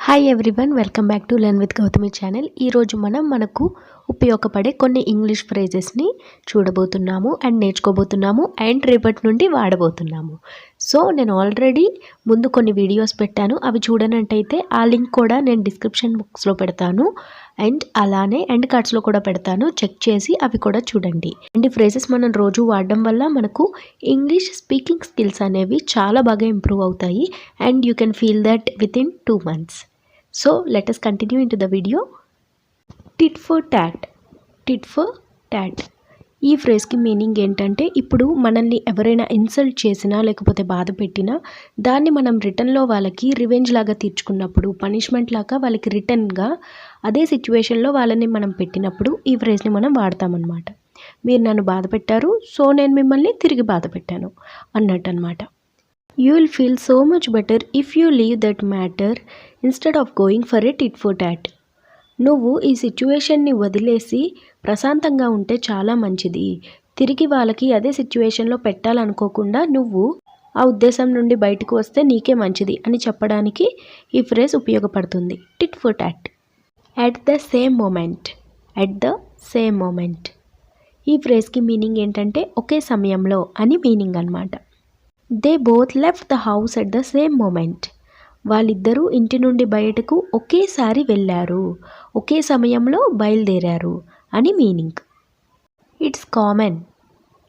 Hi everyone, welcome back to learn with Gautami channel. ఈరోజు మనకు ఉపయోగపడే కొన్ని ఇంగ్లీష్ ఫ్రేజెస్ని చూడబోతున్నాము అండ్ నేర్చుకోబోతున్నాము అండ్ రేపటి నుండి వాడబోతున్నాము. సో నేను ఆల్రెడీ ముందు కొన్ని వీడియోస్ పెట్టాను, అవి చూడనట్టయితే ఆ లింక్ కూడా నేను డిస్క్రిప్షన్ బాక్స్లో పెడతాను అండ్ అలానే ఎండ్ కార్డ్స్లో కూడా పెడతాను. చెక్ చేసి అవి కూడా చూడండి. అండ్ ఈ ఫ్రేజెస్ మనం రోజు వాడడం వల్ల మనకు ఇంగ్లీష్ స్పీకింగ్ స్కిల్స్ అనేవి చాలా బాగా ఇంప్రూవ్ అవుతాయి and you can feel that with in 2 months. So let us continue into the video. Tit for taught. Tit for taught ఈ ఫ్రేజ్కి మీనింగ్ ఏంటంటే, ఇప్పుడు మనల్ని ఎవరైనా ఇన్సల్ట్ చేసినా లేకపోతే బాధ పెట్టినా దాన్ని మనం రిటర్న్లో వాళ్ళకి రివెంజ్ లాగా తీర్చుకున్నప్పుడు, పనిష్మెంట్ లాగా వాళ్ళకి రిటర్న్గా అదే సిచ్యువేషన్లో వాళ్ళని మనం పెట్టినప్పుడు ఈ ఫ్రేజ్ని మనం వాడతామన్నమాట. మీరు నన్ను బాధ పెట్టారు, సో నేను మిమ్మల్ని తిరిగి బాధ పెట్టాను అన్నట్టు అనమాట. You will feel so much better if you leave that matter instead of going for a tit for tat. నువ్వు ఈ సిచ్యువేషన్ని వదిలేసి ప్రశాంతంగా ఉంటే చాలా మంచిది. తిరిగి వాళ్ళకి అదే సిచ్యువేషన్లో పెట్టాలనుకోకుండా నువ్వు ఆ ఉద్దేశం నుండి బయటకు వస్తే నీకే మంచిది అని చెప్పడానికి ఈ ఫ్రేజ్ ఉపయోగపడుతుంది. Tit for tat. At the same moment. At the same moment ఈ ఫ్రేజ్కి మీనింగ్ ఏంటంటే ఒకే సమయంలో అని మీనింగ్ అన్నమాట. They both left the house at the same moment. వాళ్ళిద్దరూ ఇంటి నుండి బయటకు ఒకేసారి వెళ్ళారు, ఒకే సమయంలో బయలుదేరారు అని meaning. It's common.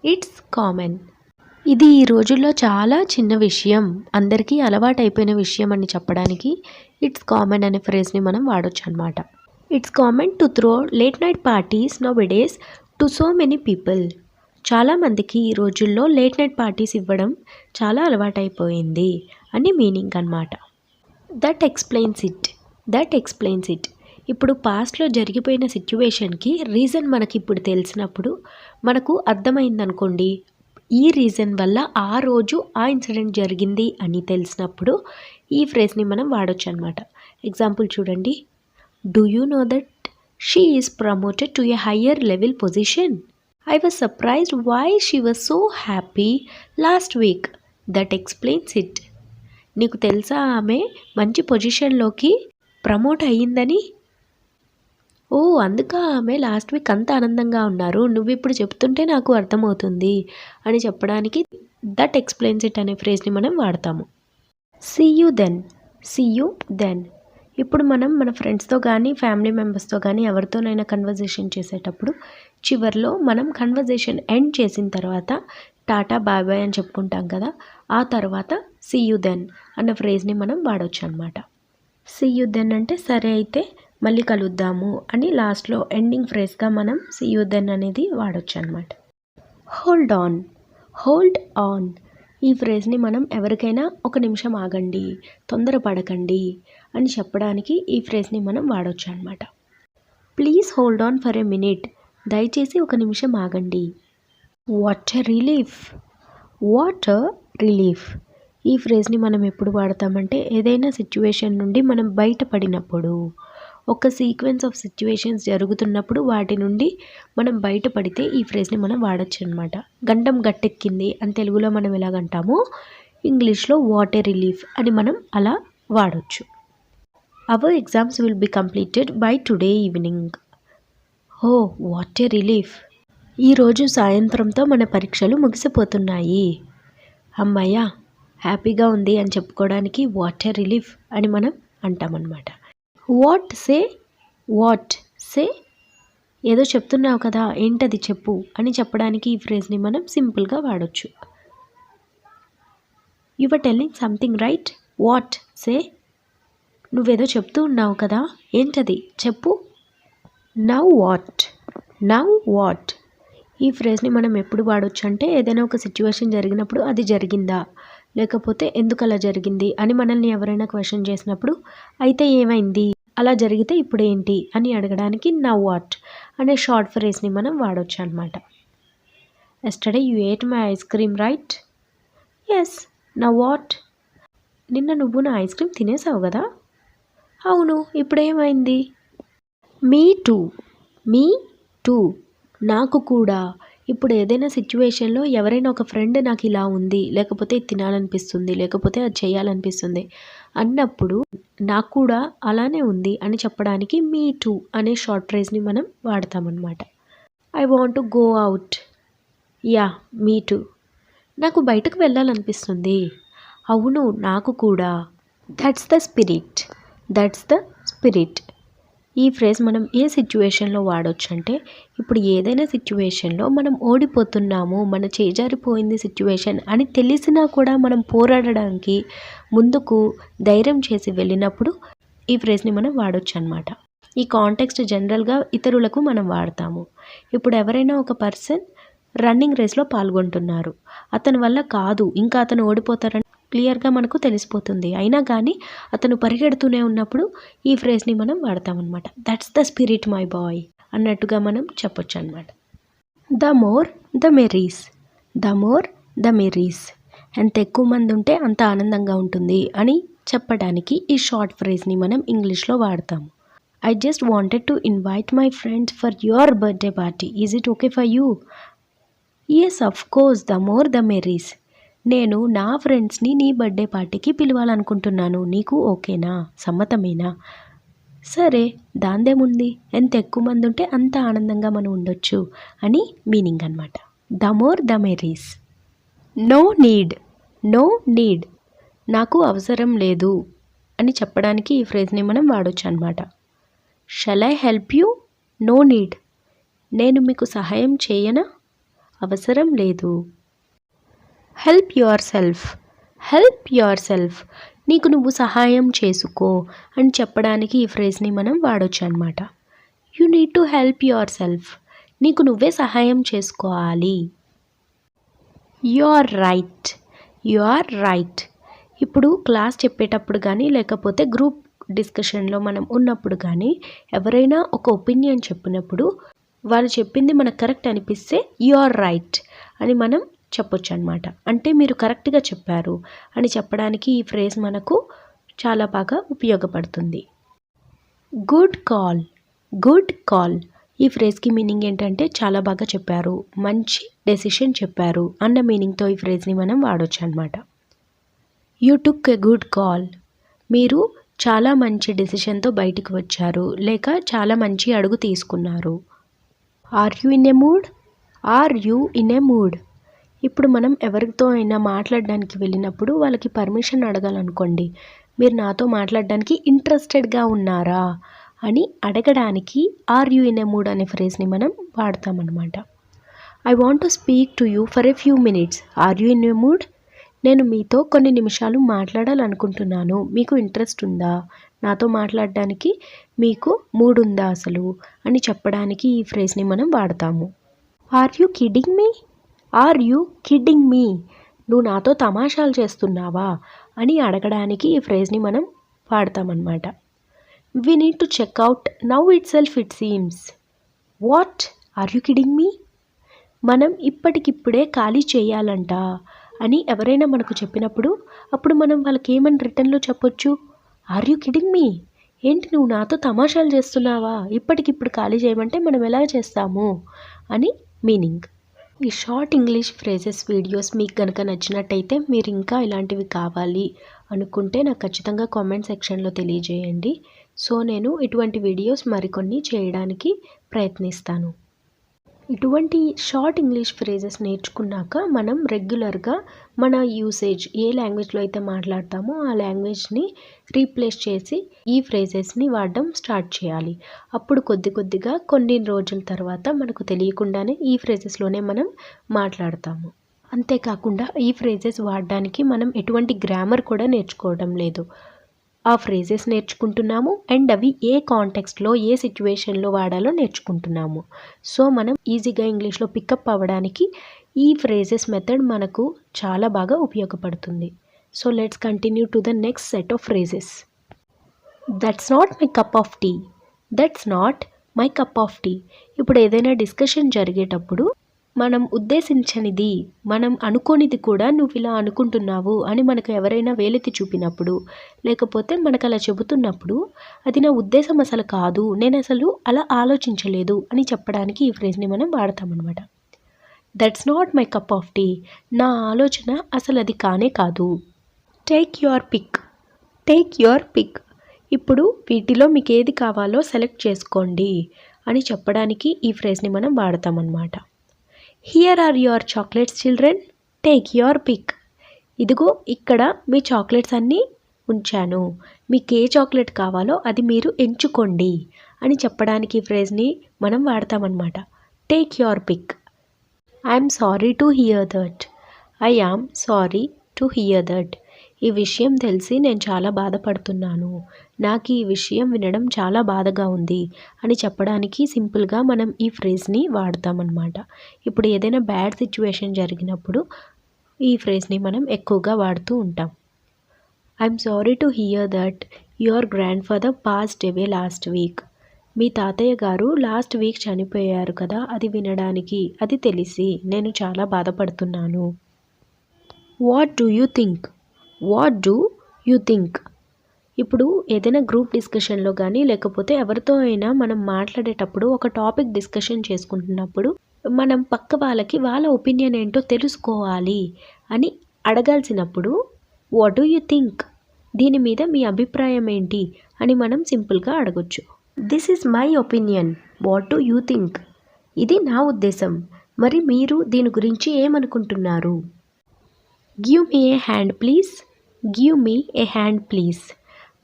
It's common ఇది ఈ రోజుల్లో చాలా చిన్న విషయం, అందరికీ అలవాటైపోయిన విషయం అని చెప్పడానికి ఇట్స్ కామన్ అనే ఫ్రేజ్ని మనం వాడొచ్చు అనమాట. It's common to throw late night parties now days to so many people. చాలామందికి ఈ రోజుల్లో లేట్ నైట్ పార్టీస్ ఇవ్వడం చాలా అలవాటైపోయింది అని మీనింగ్ అన్నమాట. That explains it. That explains it ఇప్పుడు పాస్ట్లో జరిగిపోయిన సిచ్యువేషన్కి రీజన్ మనకి ఇప్పుడు తెలిసినప్పుడు, మనకు అర్థమైందనుకోండి ఈ రీజన్ వల్ల ఆ రోజు ఆ ఇన్సిడెంట్ జరిగింది అని తెలిసినప్పుడు ఈ ఫ్రేజ్ని మనం వాడొచ్చు అనమాట. ఎగ్జాంపుల్ చూడండి. Do you know that she is promoted to a higher level position. I was surprised why she was so happy last week. That explains it. నీకు తెలుసా ఆమె మంచి పొజిషన్లోకి ప్రమోట్ అయ్యిందని? ఓ అందుక ఆమె లాస్ట్ వీక్ అంత ఆనందంగా ఉన్నారు, నువ్వు ఇప్పుడు చెప్తుంటే నాకు అర్థమవుతుంది అని చెప్పడానికి దట్ ఎక్స్ప్లెయిన్స్ ఇట్ అనే ఫ్రేజ్ని మనం వాడతాము. See you then. See you then ఇప్పుడు మనం మన ఫ్రెండ్స్తో కానీ ఫ్యామిలీ మెంబర్స్తో కానీ ఎవరితోనైనా కన్వర్జేషన్ చేసేటప్పుడు చివరిలో మనం కన్వర్జేషన్ ఎండ్ చేసిన తర్వాత టాటా బాయ్ బాయ్ అని చెప్పుకుంటాం కదా, ఆ తర్వాత సీ యూ దెన్ అన్న ఫ్రేజ్ని మనం వాడవచ్చు అనమాట. సీ యూ దెన్ అంటే సరే అయితే మళ్ళీ కలుద్దాము అని లాస్ట్లో ఎండింగ్ ఫ్రేజ్గా మనం సీ యూ దెన్ అనేది వాడవచ్చు అనమాట. Hold on. హోల్డ్ ఆన్ ఈ ఫ్రేజ్ని మనం ఎవరికైనా ఒక నిమిషం ఆగండి, తొందరపడకండి అని చెప్పడానికి ఈ ఫ్రేజ్ని మనం వాడవచ్చు అనమాట. Please hold on for a minute. దయచేసి ఒక నిమిషం ఆగండి. What a relief. What a relief ఈ ఫ్రేజ్ని మనం ఎప్పుడు వాడతామంటే ఏదైనా సిచ్యువేషన్ నుండి మనం బయటపడినప్పుడు, ఒక సీక్వెన్స్ ఆఫ్ సిచ్యువేషన్స్ జరుగుతున్నప్పుడు వాటి నుండి మనం బయటపడితే ఈ ఫ్రేజ్ని మనం వాడచ్చు అనమాట. గండం గట్టెక్కింది అని తెలుగులో మనం ఎలాగంటామో ఇంగ్లీష్లో వాట్ ఎ రిలీఫ్ అని మనం అలా వాడచ్చు. Our exams will be completed by today evening. Oh what a relief. ఈరోజు సాయంత్రంతో మన పరీక్షలు ముగిసిపోతున్నాయి. అమ్మయ్య హ్యాపీగా ఉంది అని చెప్పుకోవడానికి వాట్ ఎ రిలీఫ్ అని మనం అంటామన్నమాట. What say. వాట్ సే ఏదో చెప్తున్నావు కదా, ఏంటది చెప్పు అని చెప్పడానికి ఈ ఫ్రేజ్ని మనం సింపుల్గా వాడచ్చు. You are telling something right. What say నువ్వేదో చెప్తూ ఉన్నావు కదా, ఏంటది చెప్పు. Now what. నౌ వాట్ ఈ ఫ్రేజ్ని మనం ఎప్పుడు వాడచ్చు అంటే ఏదైనా ఒక సిచ్యువేషన్ జరిగినప్పుడు అది జరిగిందా, లేకపోతే ఎందుకు అలా జరిగింది అని మనల్ని ఎవరైనా క్వశ్చన్ చేసినప్పుడు అయితే ఏమైంది, అలా జరిగితే ఇప్పుడు ఏంటి అని అడగడానికి నౌ వాట్ అనే షార్ట్ ఫ్రేజ్ని మనం వాడవచ్చు అనమాట. Yesterday you ate my ice cream right. Yes. Now what నిన్న నువ్వు నా ఐస్ క్రీమ్ తినేసావు కదా. అవును, ఇప్పుడు ఏమైంది. మీ టూ. మీ టూ నాకు కూడా. ఇప్పుడు ఏదైనా సిచ్యువేషన్లో ఎవరైనా ఒక ఫ్రెండ్ నాకు ఇలా ఉంది, లేకపోతే ఇది తినాలనిపిస్తుంది, లేకపోతే అది చేయాలనిపిస్తుంది అన్నప్పుడు నాకు కూడా అలానే ఉంది అని చెప్పడానికి మీ టూ అనే షార్ట్ ఫ్రేజ్ని మనం వాడతామన్నమాట. I want to go out. Ya me too. నాకు బయటకు వెళ్ళాలనిపిస్తుంది. అవును నాకు కూడా. That's the spirit. That's the spirit. ఈ ఫ్రేజ్ మనం ఏ సిచ్యువేషన్లో వాడొచ్చు అంటే, ఇప్పుడు ఏదైనా సిచ్యువేషన్లో మనం ఓడిపోతున్నాము, మన చేజారిపోయింది సిచ్యువేషన్ అని తెలిసినా కూడా మనం పోరాడడానికి ముందుకు ధైర్యం చేసి వెళ్ళినప్పుడు ఈ ఫ్రేజ్ని మనం వాడొచ్చు అనమాట. ఈ కాంటెక్స్ట్ జనరల్గా ఇతరులకు మనం వాడతాము. ఇప్పుడు ఎవరైనా ఒక పర్సన్ రన్నింగ్ రేస్లో పాల్గొంటున్నారు, అతని వల్ల కాదు, ఇంకా అతను ఓడిపోతారని క్లియర్గా మనకు తెలిసిపోతుంది. అయినా కానీ అతను పరిగెడుతూనే ఉన్నప్పుడు ఈ ఫ్రేజ్ని మనం వాడతామన్నమాట. That's the spirit my boy అన్నట్టుగా మనం చెప్పొచ్చు అనమాట. The more the merries. The more the merries. ఎంత ఎక్కువ మంది ఉంటే అంత ఆనందంగా ఉంటుంది అని చెప్పడానికి ఈ షార్ట్ ఫ్రేజ్ని మనం ఇంగ్లీష్లో వాడతాము. I just wanted to invite my friends for your birthday party. Is it okay for you? Yes of course, the more the merries. నేను నా ఫ్రెండ్స్ని నీ బర్త్డే పార్టీకి పిలవాలనుకుంటున్నాను, నీకు ఓకేనా, సమ్మతమేనా? సరే, దాందేముంది, ఎంత ఎక్కువ మంది ఉంటే అంత ఆనందంగా మనం ఉండొచ్చు అని మీనింగ్ అనమాట. The more the merries. No need. No need. నాకు అవసరం లేదు అని చెప్పడానికి ఈ ఫ్రేజ్ని మనం వాడొచ్చు అనమాట. Shall I help you? No need. నేను మీకు సహాయం చేయనా? అవసరం లేదు. Help yourself. Help yourself. నీకు నువ్వు సహాయం చేసుకో అని చెప్పడానికి ఈ ఫ్రేజ్ని మనం వాడొచ్చు అనమాట. You need to help yourself. నీకు నువ్వే సహాయం చేసుకోవాలి. You are right. You are right. ఇప్పుడు క్లాస్ చెప్పేటప్పుడు కానీ లేకపోతే గ్రూప్ డిస్కషన్లో మనం ఉన్నప్పుడు కానీ ఎవరైనా ఒక ఒపీనియన్ చెప్పినప్పుడు వాళ్ళు చెప్పింది మనకు కరెక్ట్ అనిపిస్తే యు ఆర్ రైట్ అని మనం చెప్పొచ్చు అనమాట. అంటే మీరు కరెక్ట్గా చెప్పారు అని చెప్పడానికి ఈ ఫ్రేజ్ మనకు చాలా బాగా ఉపయోగపడుతుంది. Good call. Good call. ఈ ఫ్రేజ్కి మీనింగ్ ఏంటంటే చాలా బాగా చెప్పారు, మంచి డెసిషన్ చెప్పారు అన్న మీనింగ్తో ఈ ఫ్రేజ్ని మనం వాడొచ్చు అనమాట. You took a good call. మీరు చాలా మంచి డెసిషన్తో బయటికి వచ్చారు లేక చాలా మంచి అడుగు తీసుకున్నారు. Are you in a mood. Are you in a mood. ఇప్పుడు మనం ఎవరితో అయినా మాట్లాడడానికి వెళ్ళినప్పుడు వాళ్ళకి పర్మిషన్ అడగాలనుకోండి, మీరు నాతో మాట్లాడడానికి ఇంట్రెస్టెడ్గా ఉన్నారా అని అడగడానికి are you in a mood అనే ఫ్రేజ్ని మనం వాడతామన్నమాట. I want to speak to you for a few minutes. Are you in a mood. నేను మీతో కొన్ని నిమిషాలు మాట్లాడాలనుకుంటున్నాను, మీకు ఇంట్రెస్ట్ ఉందా, నాతో మాట్లాడడానికి మీకు మూడ్ ఉందా అసలు అని చెప్పడానికి ఈ ఫ్రేజ్ని మనం వాడతాము. Are you kidding me. Are you kidding me. నువ్వు నాతో తమాషాలు చేస్తున్నావా అని అడగడానికి ఈ ఫ్రేజ్ని మనం వాడతామన్నమాట. We need to check out now itself it seems. What. Are you kidding me. మనం ఇప్పటికిప్పుడే ఖాళీ చేయాలంట అని ఎవరైనా మనకు చెప్పినప్పుడు అప్పుడు మనం వాళ్ళకి ఏమని రిటర్న్లో చెప్పొచ్చు? Are you kidding me. ఏంటి నువ్వు నాతో తమాషాలు చేస్తున్నావా, ఇప్పటికిప్పుడు ఖాళీ చేయమంటే మనం ఎలా చేస్తాము అని మీనింగ్. ఈ షార్ట్ ఇంగ్లీష్ ఫ్రేజెస్ వీడియోస్ మీకు కనుక నచ్చినట్టయితే మీరు ఇంకా ఇలాంటివి కావాలి అనుకుంటే నాకు ఖచ్చితంగా కామెంట్ సెక్షన్లో తెలియజేయండి. సో నేను ఇటువంటి వీడియోస్ మరికొన్ని చేయడానికి ప్రయత్నిస్తాను. ఇటువంటి షార్ట్ ఇంగ్లీష్ ఫ్రేజెస్ నేర్చుకున్నాక మనం రెగ్యులర్గా మన యూసేజ్ ఏ లాంగ్వేజ్లో అయితే మాట్లాడతామో ఆ లాంగ్వేజ్ని రీప్లేస్ చేసి ఈ ఫ్రేజెస్ని వాడడం స్టార్ట్ చేయాలి. అప్పుడు కొద్దిగా కొన్ని రోజుల తర్వాత మనకు తెలియకుండానే ఈ ఫ్రేజెస్లోనే మనం మాట్లాడతాము. అంతేకాకుండా ఈ ఫ్రేజెస్ వాడడానికి మనం ఎటువంటి గ్రామర్ కూడా నేర్చుకోవడం లేదు. ఆ ఫ్రేజెస్ నేర్చుకుంటున్నాము అండ్ అవి ఏ కాంటెక్స్ట్లో ఏ సిచ్యువేషన్లో వాడాలో నేర్చుకుంటున్నాము. సో మనం ఈజీగా ఇంగ్లీష్లో పికప్ అవ్వడానికి ఈ ఫ్రేజెస్ మెథడ్ మనకు చాలా బాగా ఉపయోగపడుతుంది. So let's continue to the next set of phrases. That's not my cup of tea. That's not my cup of tea. ఇప్పుడు ఏదైనా డిస్కషన్ జరిగేటప్పుడు మనం ఉద్దేశించనిది, మనం అనుకోనిది కూడా నువ్వు ఇలా అనుకుంటున్నావు అని మనకు ఎవరైనా వేలెత్తి చూపినప్పుడు లేకపోతే మనకు అలా చెబుతున్నప్పుడు అది నా ఉద్దేశం అసలు కాదు, నేను అసలు అలా ఆలోచించలేదు అని చెప్పడానికి ఈ ఫ్రేజ్ని మనం వాడతామన్నమాట. That's not my cup of tea. నా ఆలోచన అసలు అది కానే కాదు. Take your pick. Take your pick. ఇప్పుడు వీటిలో మీకు ఏది కావాలో సెలెక్ట్ చేసుకోండి అని చెప్పడానికి ఈ ఫ్రేజ్ని మనం వాడతామన్నమాట. Here are your chocolates children, take your pick. ఇదిగో ఇక్కడ మీ చాక్లెట్స్ అన్నీ ఉంచాను, మీకు ఏ చాక్లెట్ కావాలో అది మీరు ఎంచుకోండి అని చెప్పడానికి ఈ ఫ్రేజ్ని మనం వాడతామన్నమాట. Take your pick. I'm sorry to hear that. I am sorry to hear that. ఈ విషయం తెలిసి నేను చాలా బాధపడుతున్నాను, నాకు ఈ విషయం వినడం చాలా బాధగా ఉంది అని చెప్పడానికి సింపుల్గా మనం ఈ ఫ్రేజ్ని వాడతామన్నమాట. ఇప్పుడు ఏదైనా బ్యాడ్ సిచ్యువేషన్ జరిగినప్పుడు ఈ ఫ్రేజ్ని మనం ఎక్కువగా వాడుతూ ఉంటాం. I'm sorry to hear that your grandfather passed away last week. మీ తాతయ్య గారు లాస్ట్ వీక్ చనిపోయారు కదా, అది వినడానికి అది తెలిసి నేను చాలా బాధపడుతున్నాను. What do you think. What do you think. ఇప్పుడు ఏదైనా గ్రూప్ డిస్కషన్లో కానీ లేకపోతే ఎవరితో అయినా మనం మాట్లాడేటప్పుడు ఒక టాపిక్ డిస్కషన్ చేసుకుంటున్నప్పుడు మనం పక్క వాళ్ళకి వాళ్ళ ఒపీనియన్ ఏంటో తెలుసుకోవాలి అని అడగాల్సినప్పుడు వాట్ డూ యూ థింక్, దీని మీద మీ అభిప్రాయం ఏంటి అని మనం సింపుల్గా అడగొచ్చు. This is my opinion, what do you think. ఇది నా ఉద్దేశం, మరి మీరు దీని గురించి ఏమనుకుంటున్నారు. Give me a hand please. Give me a hand please.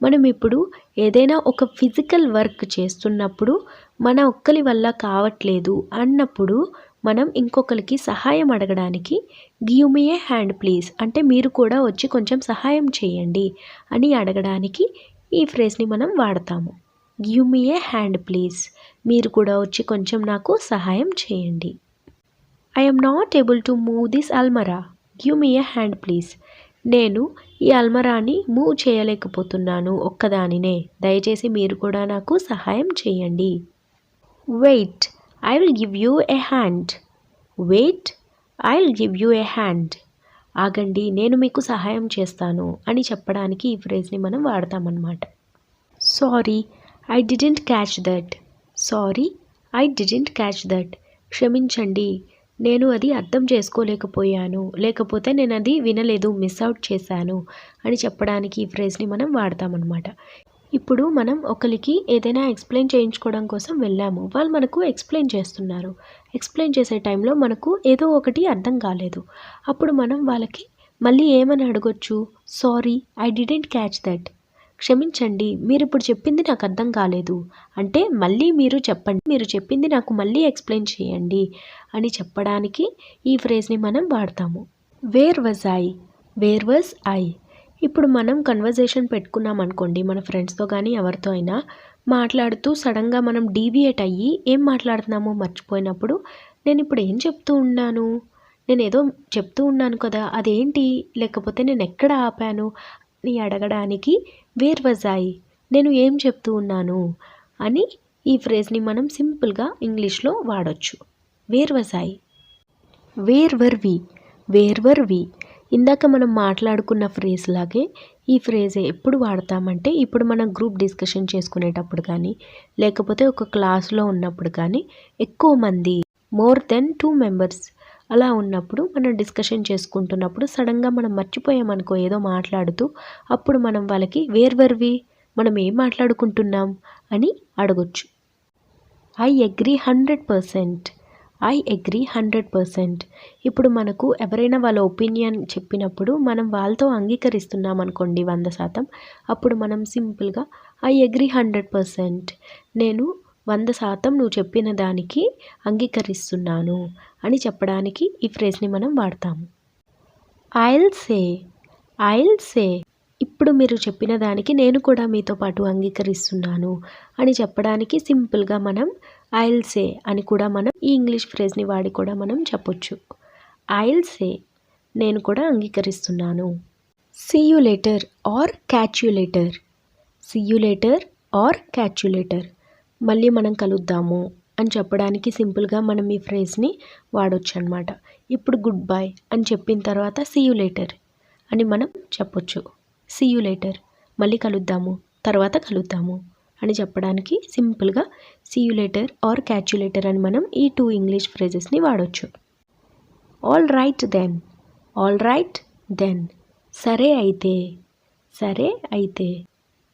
మనం ఇప్పుడు ఏదైనా ఒక ఫిజికల్ వర్క్ చేస్తున్నప్పుడు మన ఒక్కరి వల్ల కావట్లేదు అన్నప్పుడు మనం ఇంకొకరికి సహాయం అడగడానికి give me a hand please అంటే మీరు కూడా వచ్చి కొంచెం సహాయం చేయండి అని అడగడానికి ఈ ఫ్రేజ్ని మనం వాడతాము. Give me a hand please, మీరు కూడా వచ్చి కొంచెం నాకు సహాయం చేయండి. I am not able to move this అల్మరా. Give me a hand please. నేను ఈ అల్మరాని మూవ్ చేయలేకపోతున్నాను ఒక్కదానినే, దయచేసి మీరు కూడా నాకు సహాయం చేయండి. Wait, I will give you a hand. Wait, I will give you a hand. ఆగండి, నేను మీకు సహాయం చేస్తాను అని చెప్పడానికి ఈ ఫ్రేజ్ని మనం వాడతామన్నమాట. Sorry, I didn't catch that. Sorry, I didn't catch that. క్షమించండి, నేను అది అర్థం చేసుకోలేకపోయాను, లేకపోతే నేను అది వినలేదు, మిస్ అవుట్ చేశాను అని చెప్పడానికి ఈ ఫ్రేజ్ని మనం వాడతామన్నమాట. ఇప్పుడు మనం ఒకరికి ఏదైనా ఎక్స్ప్లెయిన్ చేయించుకోవడం కోసం వెళ్ళాము, వాళ్ళు మనకు ఎక్స్ప్లెయిన్ చేస్తున్నారు. ఎక్స్ప్లెయిన్ చేసే టైంలో మనకు ఏదో ఒకటి అర్థం కాలేదు, అప్పుడు మనం వాళ్ళకి మళ్ళీ ఏమని అడగొచ్చు. Sorry, I didn't catch that. క్షమించండి, మీరు ఇప్పుడు చెప్పింది నాకు అర్థం కాలేదు అంటే మళ్ళీ మీరు చెప్పండి, మీరు చెప్పింది నాకు మళ్ళీ ఎక్స్ప్లెయిన్ చేయండి అని చెప్పడానికి ఈ ఫ్రేజ్ని మనం వాడతాము. Wear was I. Wear was I. ఇప్పుడు మనం కన్వర్జేషన్ పెట్టుకున్నాం అనుకోండి మన ఫ్రెండ్స్తో కానీ ఎవరితో అయినా మాట్లాడుతూ సడన్గా మనం డీవియేట్ అయ్యి ఏం మాట్లాడుతున్నామో మర్చిపోయినప్పుడు నేను ఇప్పుడు ఏం చెప్తూ ఉన్నాను, నేను ఏదో చెప్తూ ఉన్నాను కదా, అదేంటి, లేకపోతే నేను ఎక్కడ ఆపాను అని అడగడానికి వేర్ వాజ్ ఐ, నేను ఏం చెప్తూ ఉన్నాను అని ఈ ఫ్రేజ్ని మనం సింపుల్గా ఇంగ్లీష్లో వాడచ్చు. Where was I. Where were we. Where were we. ఇందాక మనం మాట్లాడుకున్న ఫ్రేజ్ లాగే ఈ ఫ్రేజ్ ఎప్పుడు వాడతామంటే ఇప్పుడు మనం గ్రూప్ డిస్కషన్ చేసుకునేటప్పుడు కానీ లేకపోతే ఒక క్లాస్లో ఉన్నప్పుడు కానీ ఎక్కువ మంది మోర్ దెన్ 2 మెంబర్స్ అలా ఉన్నప్పుడు మనం డిస్కషన్ చేసుకుంటున్నప్పుడు సడన్గా మనం మర్చిపోయామనుకో ఏదో మాట్లాడుతూ, అప్పుడు మనం వాళ్ళకి వేర్ వర్ వి, మనం ఏం మాట్లాడుకుంటున్నాం అని అడగొచ్చు. I agree 100%. I agree 100%. ఇప్పుడు మనకు ఎవరైనా వాళ్ళ ఒపీనియన్ చెప్పినప్పుడు మనం వాళ్ళతో అంగీకరిస్తున్నాం అనుకోండి 100%, అప్పుడు మనం సింపుల్గా ఐ అగ్రీ 100%, నేను 100% నువ్వు చెప్పిన దానికి అంగీకరిస్తున్నాను అని చెప్పడానికి ఈ ఫ్రేజ్ని మనం వాడతాము. I'll say. I'll say. ఇప్పుడు మీరు చెప్పిన దానికి నేను కూడా మీతో పాటు అంగీకరిస్తున్నాను అని చెప్పడానికి సింపుల్గా మనం ఐల్ సే అని కూడా మనం ఈ ఇంగ్లీష్ ఫ్రేజ్ని వాడి కూడా మనం చెప్పొచ్చు. ఐల్ సే, నేను కూడా అంగీకరిస్తున్నాను. See you later or catch you later. See you later or catch you later. మళ్ళీ మనం కలుద్దాము అని చెప్పడానికి సింపుల్గా మనం ఈ ఫ్రేజ్ని వాడొచ్చు అనమాట. ఇప్పుడు గుడ్ బై అని చెప్పిన తర్వాత సీ యూ లేటర్ అని మనం చెప్పొచ్చు. సీ యూ లేటర్, మళ్ళీ కలుద్దాము, తర్వాత కలుద్దాము అని చెప్పడానికి సింపుల్గా see you later or catch you later అని మనం ఈ 2 ఇంగ్లీష్ ఫ్రేజెస్ని వాడొచ్చు. All right then. All right then. సరే అయితే. సరే అయితే.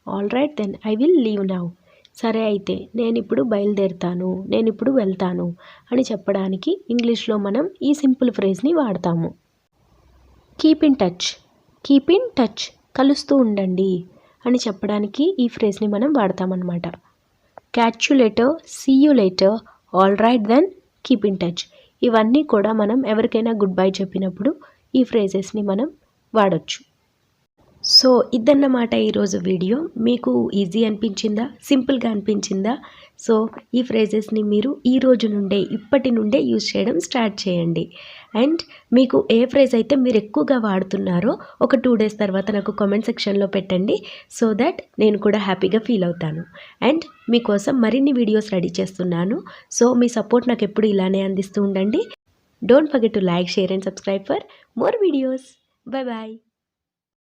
All right then I will leave now. సరే అయితే నేను ఇప్పుడు బయలుదేరుతాను, నేను ఇప్పుడు వెళ్తాను అని చెప్పడానికి ఇంగ్లీష్లో మనం ఈ సింపుల్ ఫ్రేజ్ని వాడతాము. Keep in touch. Keep in touch, కలుస్తూ ఉండండి అని చెప్పడానికి ఈ ఫ్రేజ్ని మనం వాడతామన్నమాట. Catch you later, see you later, all right then, keep in touch. ఇవన్నీ కూడా మనం ఎవరికైనా గుడ్ బై చెప్పినప్పుడు ఈ ఫ్రేజెస్ని మనం వాడొచ్చు. సో ఇదన్నమాట ఈరోజు వీడియో. మీకు ఈజీ అనిపించిందా, సింపుల్గా అనిపించిందా? సో ఈ ఫ్రేజెస్ని మీరు ఈ రోజు నుండే, ఇప్పటి నుండే యూజ్ చేయడం స్టార్ట్ చేయండి. అండ్ మీకు ఏ ఫ్రేజ్ అయితే మీరు ఎక్కువగా వాడుతున్నారో ఒక 2 days తర్వాత నాకు కామెంట్ సెక్షన్లో పెట్టండి. సో దట్ నేను కూడా హ్యాపీగా ఫీల్ అవుతాను. అండ్ మీకోసం మరిన్ని వీడియోస్ రెడీ చేస్తున్నాను. సో మీ సపోర్ట్ నాకు ఎప్పుడు ఇలానే అందిస్తూ ఉండండి. Don't forget to like, share and subscribe for more videos. Bye bye.